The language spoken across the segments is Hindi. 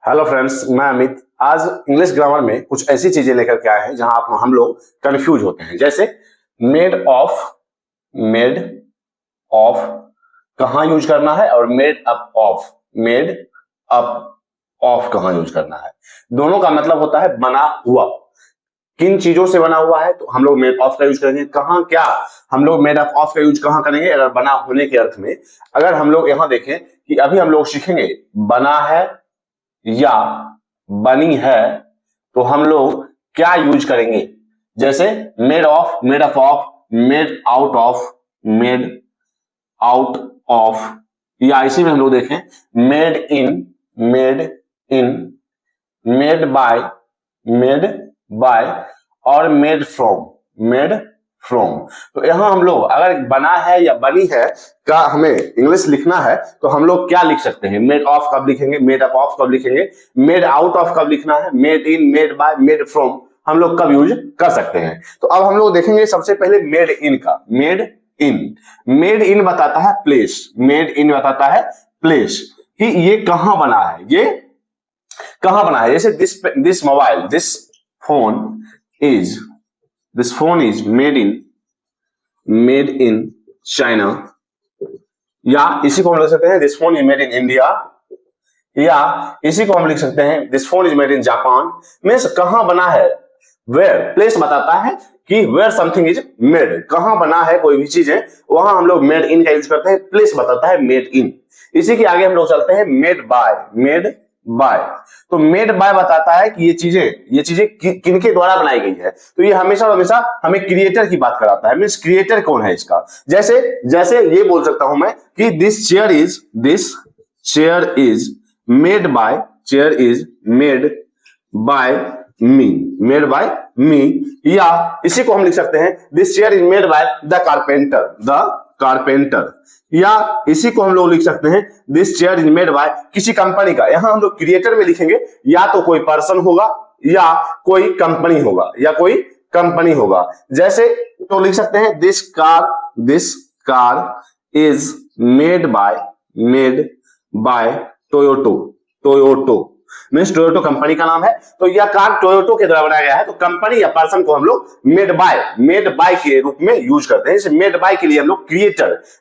हेलो फ्रेंड्स, मैं अमित। आज इंग्लिश ग्रामर में कुछ ऐसी चीजें लेकर के आए हैं जहां हम लोग कंफ्यूज होते हैं। जैसे मेड ऑफ कहाँ यूज करना है और मेड अप ऑफ कहाँ यूज करना है। दोनों का मतलब होता है बना हुआ। किन चीजों से बना हुआ है तो हम लोग मेड ऑफ का यूज करेंगे। कहाँ क्या हम लोग मेड अप ऑफ का यूज कहाँ करेंगे अगर बना होने के अर्थ में। अगर हम लोग यहाँ देखें कि अभी हम लोग सीखेंगे बना है या बनी है तो हम लोग क्या यूज करेंगे। जैसे made of, made up of, made out of, या इसी में हम लोग देखें मेड इन, मेड बाय और मेड फ्रॉम। तो यहां हम लोग अगर बना है या बनी है का हमें इंग्लिश लिखना है तो हम लोग क्या लिख सकते हैं। मेड ऑफ कब लिखेंगे, मेड अप ऑफ कब लिखेंगे, मेड आउट ऑफ कब लिखना है, made in, made by, made from हम लोग कब यूज कर सकते हैं। तो अब हम लोग देखेंगे सबसे पहले मेड इन का। मेड इन बताता है प्लेस, मेड इन बताता है प्लेस कि ये कहां बना है, ये कहां बना है। जैसे this mobile, this phone is made in China, या इसी को हम लिख सकते हैं this phone is made in India, या इसी को हम लिख सकते हैं this phone is made in Japan. Means कहां बना है, वेयर। प्लेस बताता है कि वेयर समथिंग इज मेड, कहां बना है कोई भी चीज है, वहां हम लोग मेड इन का यूज करते हैं। प्लेस बताता है मेड इन। इसी के आगे हम लोग चलते हैं मेड बाय। तो मेड बाय बताता है कि ये चीजें किनके द्वारा बनाई गई है। तो ये हमेशा हमें क्रिएटर की बात कराता है। मींस क्रिएटर कौन है इसका। जैसे ये बोल सकता हूं मैं कि this chair is made by me, या इसी को हम लिख सकते हैं this chair is made by the carpenter, या इसी को हम लोग लिख सकते हैं this chair is made by किसी कंपनी का। यहां हम लोग क्रिएटर में लिखेंगे या तो कोई पर्सन होगा या कोई कंपनी होगा। जैसे तो लिख सकते हैं this car is made bye Toyota. Means Toyota company का नाम है। तो यह कार टोयोटो के द्वारा बनाया गया है। तो कंपनी या पर्सन को हम लोग मेड बाय के रूप में यूज करते हैं। जैसे मेड बाय के लिए हम लोग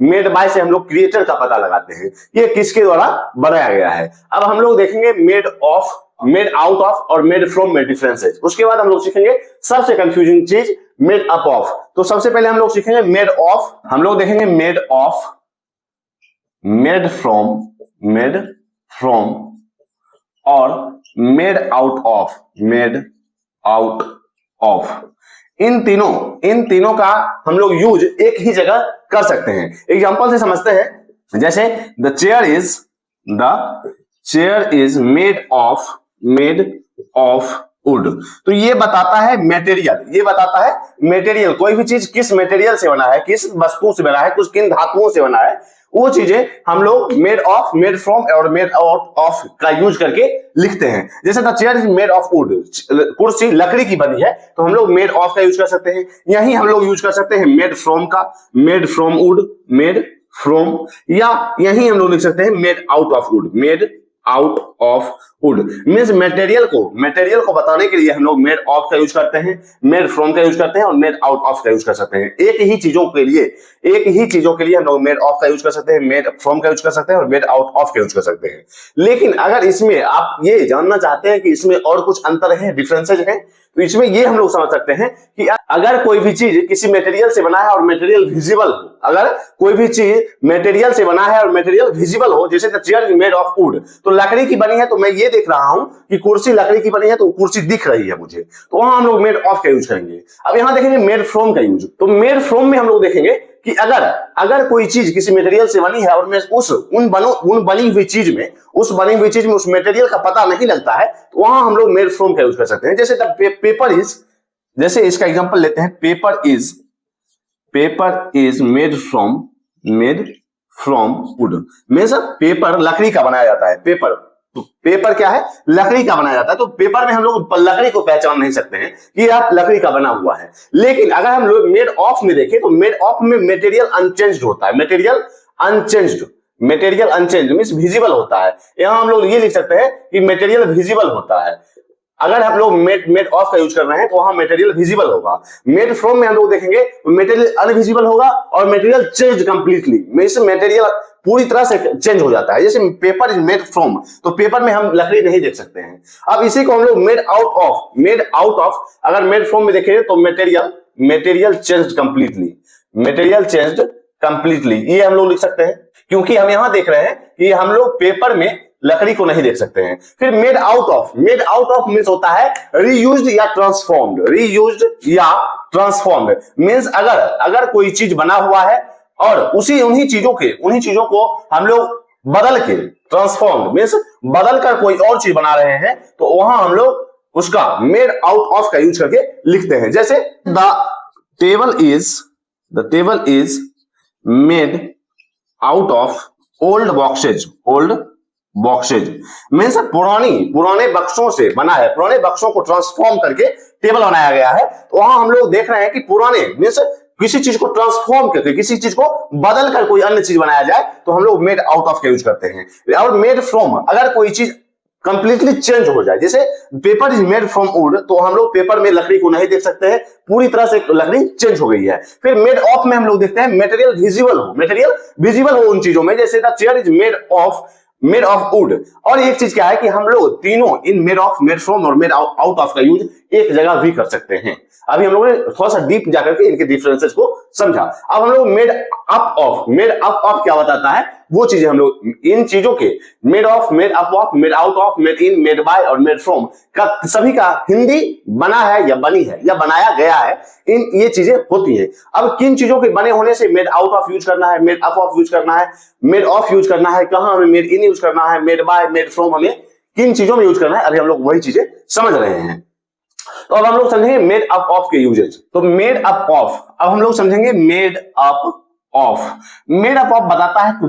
मेड बाय से हम लोग क्रिएटर का पता लगाते हैं, ये किसके द्वारा बनाया गया है। अब हम लोग देखेंगे made of, made out of और मेड फ्रॉम में डिफरेंसेस। उसके बाद हम लोग सीखेंगे सबसे कंफ्यूजिंग चीज मेड अप ऑफ। तो सबसे पहले हम लोग सीखेंगे मेड ऑफ। हम लोग देखेंगे मेड ऑफ, मेड फ्रॉम और मेड आउट ऑफ। इन तीनों का हम लोग यूज एक ही जगह कर सकते हैं। एग्जांपल से समझते हैं। जैसे the chair is made of would. तो ये बताता है मटेरियल, कोई भी चीज किस मटेरियल से बना है, किस वस्तु से बना है, कुछ किन धातुओं से बना है, वो चीजें हम लोग मेड ऑफ, मेड फ्रॉम और मेड आउट ऑफ का यूज करके लिखते हैं। जैसे the chair is made of would, कुर्सी लकड़ी की बनी है तो हम लोग मेड ऑफ का यूज कर सकते हैं। यही हम लोग यूज कर सकते हैं मेड फ्रॉम का, made from would, made from, या यही हम लोग लिख सकते हैं made out of would, made out of would. Means material को बताने के लिए हम लोग मेड ऑफ का यूज करते हैं, मेड फ्रॉम का यूज करते हैं और मेड आउट ऑफ का यूज कर सकते हैं। एक ही चीजों के लिए हम लोग मेड ऑफ का यूज कर सकते हैं, मेड फ्रॉम का यूज कर सकते हैं और मेड आउट ऑफ का यूज कर सकते हैं। लेकिन अगर इसमें आप ये जानना चाहते हैं कि इसमें और कुछ अंतर है, डिफरेंसेज है, तो इसमें ये हम लोग समझ सकते हैं कि अगर कोई भी चीज किसी मटेरियल से बना है और मटेरियल विजिबल हो, अगर कोई भी चीज मटेरियल से बना है और मटेरियल विजिबल हो, जैसे the chair is made of would, तो लकड़ी की बनी है तो मैं ये देख रहा हूं कि कुर्सी लकड़ी की बनी है तो कुर्सी दिख रही है मुझे, तो वहां हम लोग मेड ऑफ का यूज करेंगे। अब यहां देखेंगे मेड फ्रॉम का यूज। तो मेड फ्रॉम में हम लोग देखेंगे कि अगर कोई चीज किसी मटेरियल से बनी है और मैं उन बनी हुई चीज में उस मटेरियल का पता नहीं लगता है तो वहां हम लोग मेड फ्रॉम का यूज कर सकते हैं। जैसे पेपर इज, जैसे इसका एग्जांपल लेते हैं, paper is made from would. Means paper लकड़ी का बनाया जाता है। पेपर क्या है, लकड़ी का बनाया जाता है। तो पेपर में हम लोग लकड़ी को पहचान नहीं सकते हैं कि यह लकड़ी का बना हुआ है। लेकिन अगर हम लोग मेड ऑफ में देखें तो मेड ऑफ में मटेरियल अनचेंज्ड होता है, मटेरियल अनचेंज मींस विजिबल होता है। यहां हम लोग ये लिख सकते हैं कि मटेरियल विजिबल होता है। अगर हम लोग मेड ऑफ का यूज कर रहे हैं तो वहां मटेरियल विजिबल होगा। मेड फ्रॉम में हम लोग देखेंगे मटेरियल अनविजिबल होगा और material change completely means material पूरी तरह से चेंज हो जाता है। जैसे पेपर इज मेड फ्रॉम, तो पेपर में हम लकड़ी नहीं देख सकते हैं। अब इसी को हम लोग मेड आउट ऑफ अगर मेड फ्रॉम में देखेंगे तो मटेरियल चेंज कंप्लीटली ये हम लोग लिख सकते हैं, क्योंकि हम यहां देख रहे हैं कि हम लोग पेपर में लकड़ी को नहीं देख सकते हैं। फिर मेड आउट ऑफ मींस होता है रीयूज्ड या ट्रांसफॉर्म्ड मींस अगर कोई चीज बना हुआ है और उन्हीं चीजों को हम लोग बदल के ट्रांसफॉर्म्ड मींस बदल कर कोई और चीज बना रहे हैं तो वहां हम लोग उसका मेड आउट ऑफ का यूज करके लिखते हैं। जैसे the table is made out of old boxes means पुराने बक्सों से बना है, पुराने बक्सों को ट्रांसफॉर्म करके टेबल बनाया गया है। तो वहां हम लोग देख रहे हैं कि पुराने मीन्स किसी चीज को ट्रांसफॉर्म करके किसी चीज को बदल कर कोई अन्य चीज बनाया जाए तो हम लोग मेड आउट ऑफ का यूज करते हैं। और मेड फ्रॉम अगर कोई चीज कंप्लीटली चेंज हो जाए, जैसे paper is made from would, तो हम लोग पेपर में लकड़ी को नहीं देख सकते हैं, पूरी तरह से लकड़ी चेंज हो गई है। फिर मेड ऑफ में हम लोग देखते हैं मटेरियल विजिबल हो उन चीजों में, जैसे the chair is made of would. और एक चीज क्या है कि हम लोग तीनों in made of, made from और मेड आउट ऑफ का यूज एक जगह भी कर सकते हैं। अभी हम लोगों ने थोड़ा सा डीप जाकर के इनके डिफरेंसेस को समझा। अब हम लोग मेड अप ऑफ क्या बताता है, वो चीजें हम लोग इन चीजों के made of, made up of, made out of, made in, made by और मेड फ्रॉम का सभी का हिंदी बना है या बनी है या बनाया गया है, ये चीजें होती है। अब किन चीजों के बने होने से मेड आउट ऑफ यूज करना है, मेड अप ऑफ यूज करना है, मेड ऑफ यूज करना है, कहां हमें मेड इन यूज करना है, मेड बाय, मेड फ्रॉम हमें किन चीजों में यूज करना है, अभी हम लोग वही चीजें समझ रहे हैं। तो अब हम लोग समझेंगे मेड अप ऑफ के यूजेज। तो मेड अप ऑफ, अब हम लोग समझेंगे made up of. Made up of बताता है टू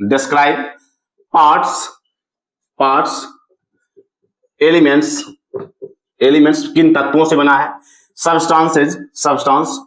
डिस्क्राइब पार्ट्स एलिमेंट्स किन तत्वों से बना है, सब्सटेंस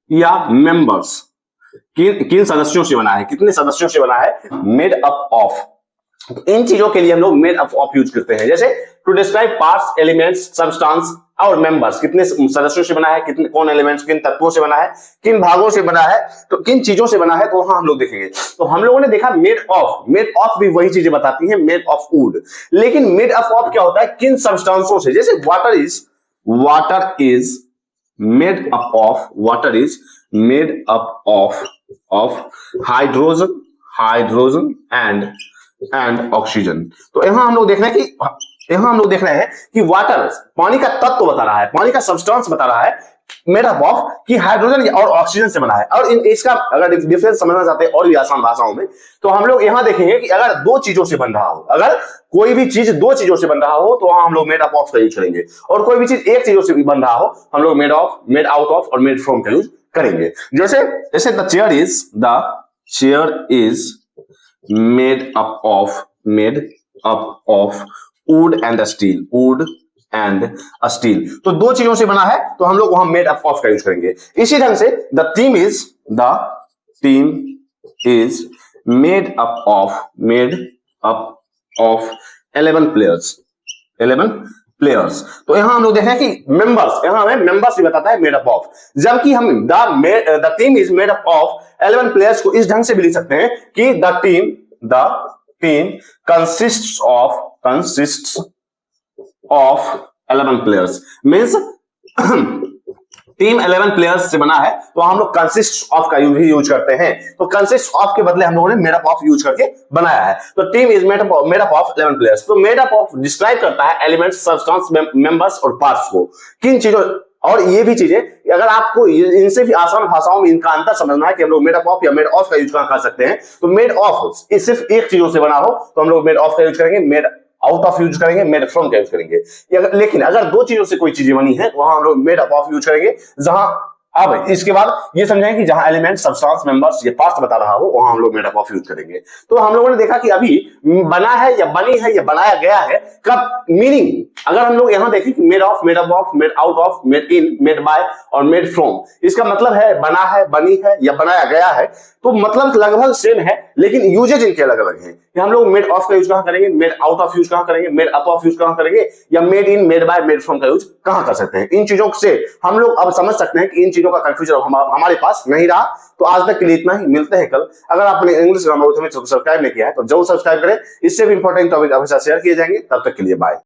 या मेंबर्स किन सदस्यों से बना है, कितने सदस्यों से बना है, मेड अप ऑफ। इन चीजों के लिए हम लोग मेड अप ऑफ यूज करते हैं। जैसे to describe parts, elements, substance और मेंबर्स, कितने सदस्यों से बना है, कितने कौन एलिमेंट्स किन तत्वों से बना है, किन भागों से बना है, तो किन चीजों से बना है, तो वहां हम लोग देखेंगे। तो हम लोगों ने देखा मेड ऑफ भी वही चीजें बताती हैं, मेड ऑफ वुड। लेकिन मेड अप ऑफ क्या होता है, किन सब्सटेंसों से, जैसे water is made up of hydrogen and oxygen. तो यहां हम लोग देख रहे हैं कि वाटर पानी का तत्व बता रहा है, पानी का सब्सटेंस बता रहा है, मेड अप ऑफ कि हाइड्रोजन और ऑक्सीजन से बना है। और इसका अगर डिफरेंस समझना चाहते हैं और भी आसान भाषाओं में, तो हम लोग यहां देखेंगे कि अगर दो चीजों से बन रहा हो, अगर कोई भी चीज दो चीजों से बन रहा हो तो वहां हम लोग मेड अप ऑफ का यूज करेंगे, और कोई भी चीज एक चीजों से बन रहा हो हम लोग मेड आउट ऑफ और मेड फ्रॉम का यूज करेंगे। जैसे the chair is made up of would and steel. तो दो चीजों से बना है तो हम लोग वहां मेड अप ऑफ का यूज करेंगे। इसी ढंग से the team is made up of 11 players. तो यहां हम लोग देखें कि मेंबर्स, यहां हमें मेंबर्स ही बताता है मेड अप ऑफ, जबकि हम the team is made up of 11 players को इस ढंग से भी लिख सकते हैं कि the team consists of 11 players means team 11 players से बना है तो हम लोग कंसिस्ट ऑफ का भी यूज करते हैं। तो कंसिस्ट ऑफ के बदले हम लोगों ने मेड अप ऑफ यूज करके बनाया है। तो team is made up of 11 players. तो मेड अप ऑफ डिस्क्राइब करता है एलिमेंट्स, सब्सटेंस, मेंबर्स और पार्ट्स को, किन चीजों। और ये भी चीजें अगर आपको इनसे भी आसान भाषाओं में इनका अंतर समझना है कि हम लोग मेड अप ऑफ या मेड ऑफ का यूज कहां कर सकते हैं, तो मेड ऑफ सिर्फ एक चीजों से बना हो तो हम लोग मेड ऑफ का यूज करेंगे, मेड आउट ऑफ यूज करेंगे, मेड फ्रॉम का यूज करेंगे। लेकिन अगर दो चीजों से कोई चीजें बनी है तो वहां हम लोग मेड अप ऑफ यूज करेंगे, जहां अब इसके बाद ये समझें कि जहां एलिमेंट, सब्सटेंस, मेंबर्स, ये पार्ट्स बता रहा हो वहां हम लोग मेड ऑफ यूज करेंगे। तो हम लोगों ने देखा कि अभी बना है या बनी है या बनाया गया है का मीनिंग अगर हम लोग यहां देखें कि made of, made up of, made out of, made in, made by और मेड फ्रॉम, इसका मतलब है बना है, बनी है या बनाया गया है। तो मतलब लगभग सेम है लेकिन यूजेज इनके अलग अलग हैं। हम लोग मेड ऑफ का यूज कहां करेंगे, मेड आउट ऑफ यूज कहां करेंगे, मेड अप ऑफ यूज कहां करेंगे, या made in, made by, made from का यूज कहां कर सकते हैं। इन चीजों से हम लोग अब समझ सकते हैं कि इन चीजों का कंफ्यूजन हमारे पास नहीं रहा। तो आज तक के लिए इतना ही, मिलते हैं कल। अगर आपने इंग्लिश ग्रामर सब्सक्राइब नहीं किया है तो जरूर सब्सक्राइब करें, इससे भी इंपॉर्टेंट टॉपिक हमेशा शेयर किए जाएंगे। तब तक के लिए बाय।